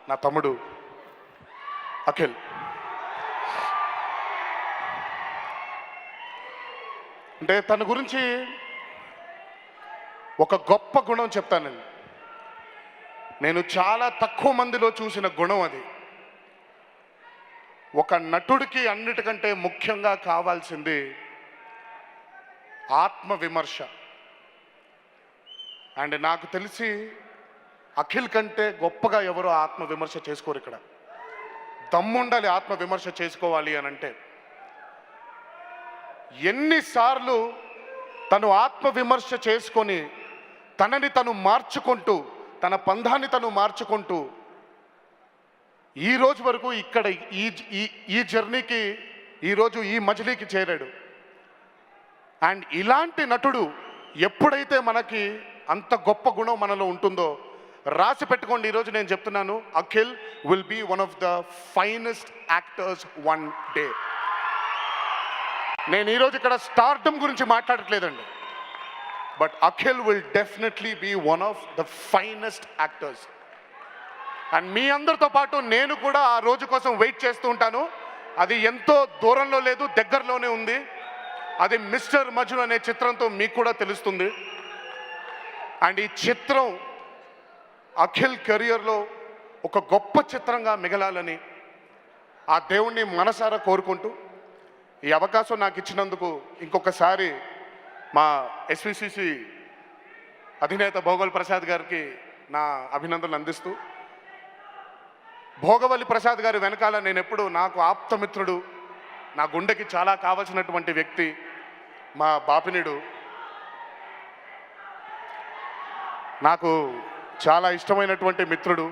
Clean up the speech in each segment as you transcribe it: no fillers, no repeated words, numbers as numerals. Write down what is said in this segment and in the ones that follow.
నా తమ్ముడు అఖిల్. అంటే తన గురించి ఒక గొప్ప గుణం చెప్తానండి. నేను చాలా తక్కువ మందిలో చూసిన గుణం అది. ఒక నటుడికి అన్నిటికంటే ముఖ్యంగా కావాల్సింది ఆత్మవిమర్శ. అండ్ నాకు తెలిసి అఖిల్ కంటే గొప్పగా ఎవరు ఆత్మవిమర్శ చేసుకోరు. ఇక్కడ దమ్ముండాలి ఆత్మవిమర్శ చేసుకోవాలి అని అంటే. ఎన్నిసార్లు తను ఆత్మవిమర్శ చేసుకొని తనని తను మార్చుకుంటూ, తన పంధాన్ని తను మార్చుకుంటూ ఈ రోజు వరకు ఇక్కడ ఈ జర్నీకి, ఈరోజు ఈ మజిలీకి చేరాడు. అండ్ ఇలాంటి నటుడు ఎప్పుడైతే మనకి అంత గొప్ప గుణం మనలో ఉంటుందో రాసి పెట్టుకోండి. ఈరోజు నేను చెప్తున్నాను, Akhil will be one of the finest actors one day. నేను ఈరోజు ఇక్కడ స్టార్డమ్ గురించి మాట్లాడట్లేదండి, but Akhil will definitely be one of the finest actors. And మీ అందరితో పాటు నేను కూడా ఆ రోజు కోసం వెయిట్ చేస్తూ ఉంటాను. అది ఎంతో దూరంలో లేదు, దగ్గరలోనే ఉంది. అది మిస్టర్ మజ్ను అనే చిత్రంతో మీకు కూడా తెలుస్తుంది. అండ్ ఈ చిత్రం అఖిల్ కెరియర్లో ఒక గొప్ప చిత్రంగా మిగలాలని ఆ దేవుణ్ణి మనసారా కోరుకుంటూ, ఈ అవకాశం నాకు ఇచ్చినందుకు ఇంకొకసారి మా ఎస్విసిసి అధినేత భోగవల్లి ప్రసాద్ గారికి నా అభినందనలు అందిస్తూ, భోగవల్లి ప్రసాద్ గారి వెనకాల నేను ఎప్పుడు నాకు ఆప్తమిత్రుడు, నా గుండెకి చాలా కావలసినటువంటి వ్యక్తి మా బాపినీడు. నాకు చాలా ఇష్టమైనటువంటి మిత్రుడు.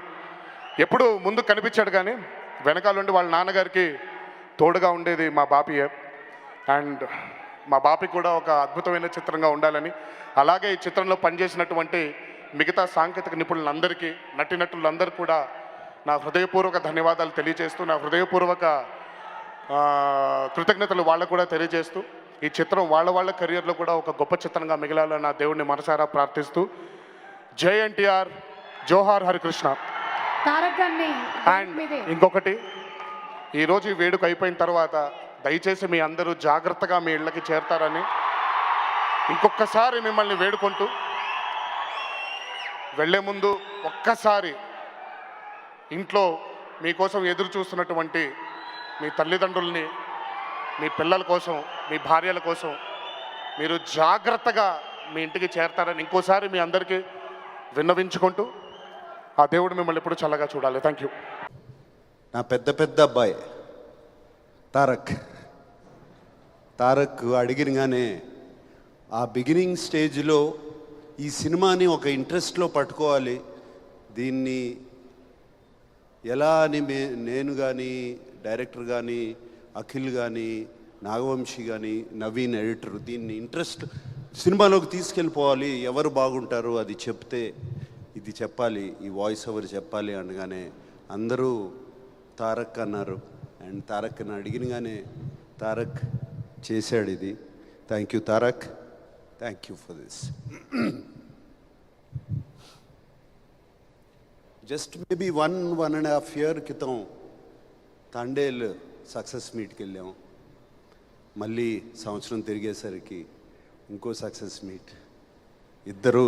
ఎప్పుడు ముందు కనిపించాడు కానీ వెనకాలండి వాళ్ళ నాన్నగారికి తోడుగా ఉండేది మా బాపియే. అండ్ మా బాపి కూడా ఒక అద్భుతమైన చిత్రంగా ఉండాలని, అలాగే ఈ చిత్రంలో పనిచేసినటువంటి మిగతా సాంకేతిక నిపుణులందరికీ, నటీనటులందరూ కూడా నా హృదయపూర్వక ధన్యవాదాలు తెలియజేస్తూ, నా హృదయపూర్వక కృతజ్ఞతలు వాళ్ళకు కూడా తెలియజేస్తూ, ఈ చిత్రం వాళ్ళ కెరియర్లో కూడా ఒక గొప్ప చిత్రంగా మిగలాలని నా దేవుడిని మనసారా ప్రార్థిస్తూ, జై ఎన్టీఆర్, జోహార్ హరికృష్ణ. అండ్ ఇంకొకటి, ఈరోజు ఈ వేడుక అయిపోయిన తర్వాత దయచేసి మీ అందరూ జాగ్రత్తగా మీ ఇళ్ళకి చేరతారని ఇంకొకసారి మిమ్మల్ని వేడుకుంటూ, వెళ్ళే ముందు ఒక్కసారి ఇంట్లో మీకోసం ఎదురు చూస్తున్నటువంటి మీ తల్లిదండ్రుల్ని, మీ పిల్లల కోసం, మీ భార్యల కోసం మీరు జాగ్రత్తగా మీ ఇంటికి చేరతారని ఇంకోసారి మీ అందరికీ విన్నవించుకుంటూ, ఆ దేవుడు మిమ్మల్ని ఎప్పుడు చల్లగా చూడాలి. Thank you. నా పెద్ద అబ్బాయి తారక్ అడిగినగానే ఆ బిగినింగ్ స్టేజ్లో ఈ సినిమాని ఒక ఇంట్రెస్ట్లో పట్టుకోవాలి, దీన్ని ఎలా అని నేను కానీ, డైరెక్టర్ కానీ, అఖిల్ కానీ, నాగవంశీ కానీ, నవీన్ ఎడిటర్, దీన్ని ఇంట్రెస్ట్ సినిమాలోకి తీసుకెళ్ళిపోవాలి, ఎవరు బాగుంటారు అది చెప్తే, ఇది చెప్పాలి, ఈ వాయిస్ ఓవర్ చెప్పాలి అనగానే అందరూ తారక్ అన్నారు. అండ్ తారక్ని అడిగినగానే తారక్ చేశాడు ఇది. Thank you Tarak, thank you for this. Just maybe 1.5 year క్రితం తండేల్ సక్సెస్ మీట్కి వెళ్ళాం. మళ్ళీ సంవత్సరం తిరిగేసరికి ఇంకో సక్సెస్ మీట్. ఇద్దరు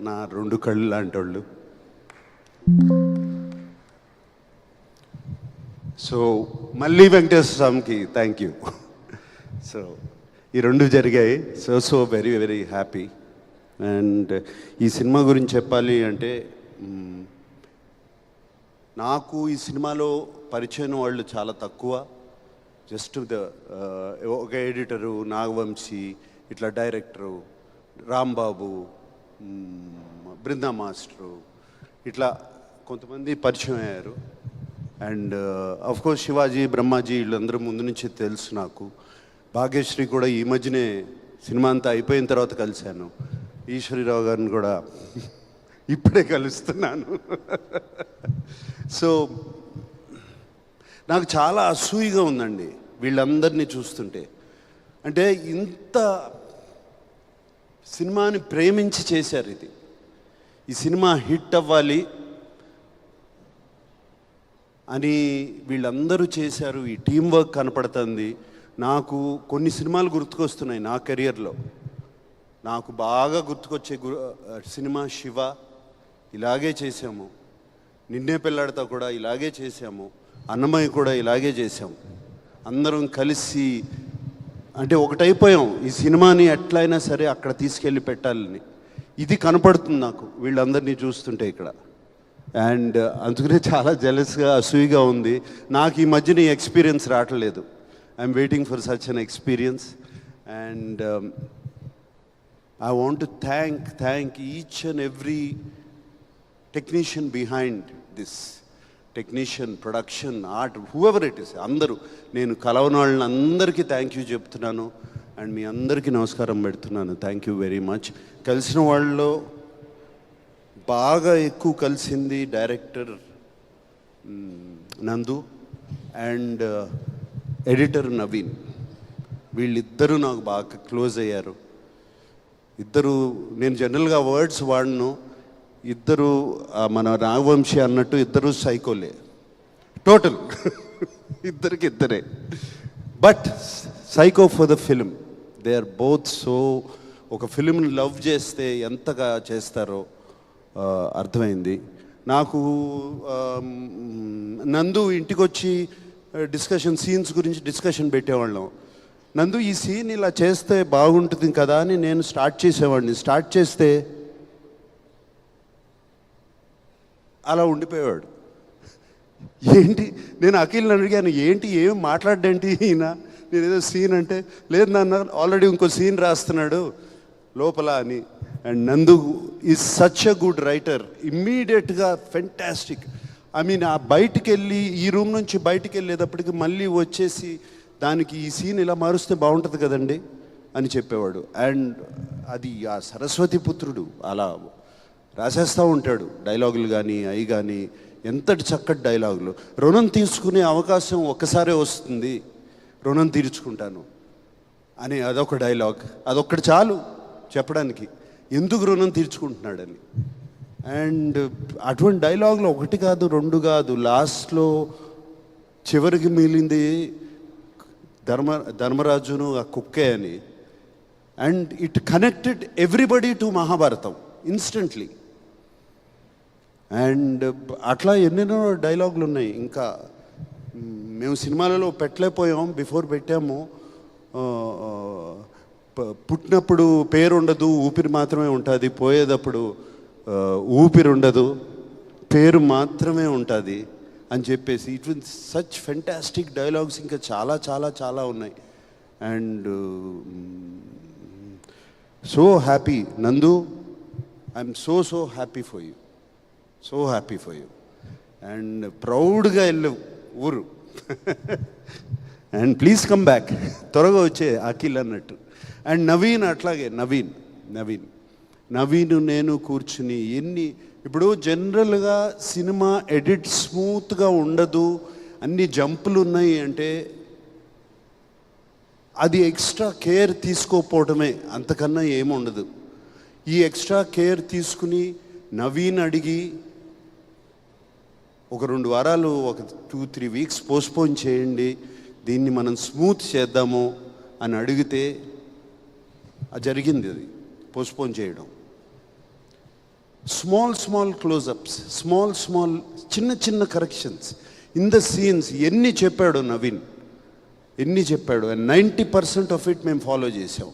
నా 2 కళ్ళు లాంటి వాళ్ళు. సో మళ్ళీ వెంకటేశ్వర స్వామికి థ్యాంక్ యూ. సో ఈ 2 జరిగాయి. So very very happy. And ఈ సినిమా గురించి చెప్పాలి అంటే, నాకు ఈ సినిమాలో పరిచయం వాళ్ళు చాలా తక్కువ. జస్ట్ ఒక ఎడిటరు నాగవంశీ, ఇట్లా డైరెక్టరు రాంబాబు, బృందా మాస్టరు, ఇట్లా కొంతమంది పరిచయం అయ్యారు. అండ్ అఫ్కోర్స్ శివాజీ, బ్రహ్మాజీ వీళ్ళందరూ ముందు నుంచి తెలుసు నాకు. భాగ్యశ్రీ కూడా ఈ మధ్యనే సినిమా అంతా అయిపోయిన తర్వాత కలిశాను. ఈశ్వరీరావు గారిని కూడా ఇప్పుడే కలుస్తున్నాను. సో నాకు చాలా అసూయగా ఉందండి వీళ్ళందరినీ చూస్తుంటే. అంటే ఇంత సినిమాని ప్రేమించి చేశారు ఇది. ఈ సినిమా హిట్ అవ్వాలి, అని వీళ్ళందరూ చేశారు. ఈ టీం వర్క్ కనపడుతుంది. నాకు కొన్ని సినిమాలు గుర్తుకొస్తున్నాయి నా కెరియర్లో. నాకు బాగా గుర్తుకొచ్చే సినిమా శివ, ఇలాగే చేసాము. నిన్నే పెళ్ళాడతా కూడా ఇలాగే చేసాము. అన్నమయ్య కూడా ఇలాగే చేసాము. అందరం కలిసి అంటే ఒకటైపోయాం. ఈ సినిమాని ఎట్లయినా సరే అక్కడ తీసుకెళ్ళి పెట్టాలని. ఇది కనపడుతుంది నాకు వీళ్ళందరినీ చూస్తుంటే ఇక్కడ. అండ్ అందుకనే చాలా జెలస్గా, అసూయిగా ఉంది. నాకు ఈ మధ్యన ఈ ఎక్స్పీరియన్స్ రావట్లేదు. I'm waiting for such an experience. And I want to thank each and every technician behind this. Technician, production, art, whoever it is. అందరూ నేను కలవని వాళ్ళని అందరికీ థ్యాంక్ యూ చెప్తున్నాను. అండ్ మీ అందరికీ నమస్కారం పెడుతున్నాను. Thank you very much. కలిసిన వాళ్ళలో బాగా ఎక్కువ కలిసింది డైరెక్టర్ నందు అండ్ ఎడిటర్ నవీన్. వీళ్ళిద్దరూ నాకు బాగా క్లోజ్ అయ్యారు. ఇద్దరు, నేను జనరల్గా వర్డ్స్ వాడను. ఇద్దరు మన నాగవంశీ అన్నట్టు ఇద్దరు సైకోలే టోటల్. ఇద్దరే. But psycho for the film. They are both so. ఒక ఫిల్మ్ని లవ్ చేస్తే ఎంతగా చేస్తారో అర్థమైంది నాకు. నందు ఇంటికి వచ్చి సీన్స్ గురించి డిస్కషన్ పెట్టేవాళ్ళం. నందు ఈ సీన్ ఇలా చేస్తే బాగుంటుంది కదా అని నేను స్టార్ట్ చేసేవాడిని. స్టార్ట్ చేస్తే అలా ఉండిపోయేవాడు. ఏంటి, నేను అఖిల్ని అడిగాను, ఏంటి ఏం మాట్లాడేంటి ఈయన, నేను ఏదో సీన్ అంటే, లేదు నాన్న ఆల్రెడీ ఇంకో సీన్ రాస్తున్నాడు లోపల అని. అండ్ నందు is such a good writer. ఇమ్మీడియట్గా ఫెంటాస్టిక్. ఐ మీన్ ఆ బయటికి వెళ్ళి, ఈ రూమ్ నుంచి బయటికి వెళ్ళేటప్పటికి మళ్ళీ వచ్చేసి దానికి ఈ సీన్ ఇలా మారుస్తే బాగుంటుంది కదండి అని చెప్పేవాడు. అండ్ అది ఆ సరస్వతి పుత్రుడు అలా రాసేస్తూ ఉంటాడు డైలాగులు కానీ అవి కానీ. ఎంతటి చక్కటి డైలాగులు. రుణం తీసుకునే అవకాశం ఒక్కసారే వస్తుంది, రుణం తీర్చుకుంటాను అని అదొక డైలాగ్. అదొక్కటి చాలు చెప్పడానికి ఎందుకు రుణం తీర్చుకుంటున్నాడని. అండ్ అటువంటి డైలాగులు ఒకటి కాదు, రెండు కాదు. లాస్ట్లో చివరికి మిగిలింది ధర్మరాజును ఆ కుక్కే అని. And it connected everybody to Mahabharatam instantly. And అట్లా ఎన్నెన్నో డైలాగులు ఉన్నాయి. ఇంకా మేము సినిమాలలో పెట్టలేకపోయాం, బిఫోర్ పెట్టాము. పుట్టినప్పుడు పేరు ఉండదు, ఊపిరి మాత్రమే ఉంటుంది. పోయేటప్పుడు ఊపిరి ఉండదు, పేరు మాత్రమే ఉంటుంది అని చెప్పేసి. It will such fantastic dialogues ఇంకా చాలా చాలా చాలా ఉన్నాయి. అండ్ సో హ్యాపీ నందు. I'm so happy for you, so happy for you. And ప్రౌడ్గా వెళ్ళు ఊరు. అండ్ ప్లీజ్ కమ్ బ్యాక్, త్వరగా వచ్చే అఖిల్ అన్నట్టు. అండ్ నవీన్ అట్లాగే. నవీన్ నేను కూర్చుని ఇప్పుడు జనరల్గా సినిమా ఎడిట్ స్మూత్గా ఉండదు, అన్ని జంపులు ఉన్నాయి అంటే అది ఎక్స్ట్రా కేర్ తీసుకోకపోవడమే, అంతకన్నా ఏముండదు. ఈ ఎక్స్ట్రా కేర్ తీసుకుని నవీన్ అడిగి ఒక 2 వారాలు, ఒక 2-3 వీక్స్ పోస్ట్పోన్ చేయండి, దీన్ని మనం స్మూత్ చేద్దాము అని అడిగితే జరిగింది. అది పోస్ట్పోన్ చేయడం. స్మాల్ క్లోజప్స్, స్మాల్ చిన్న కరెక్షన్స్ ఇన్ ద సీన్స్. ఎన్ని చెప్పాడు నవీన్, ఎన్ని చెప్పాడు. అండ్ 90% ఆఫ్ ఇట్ మేము ఫాలో చేసాం.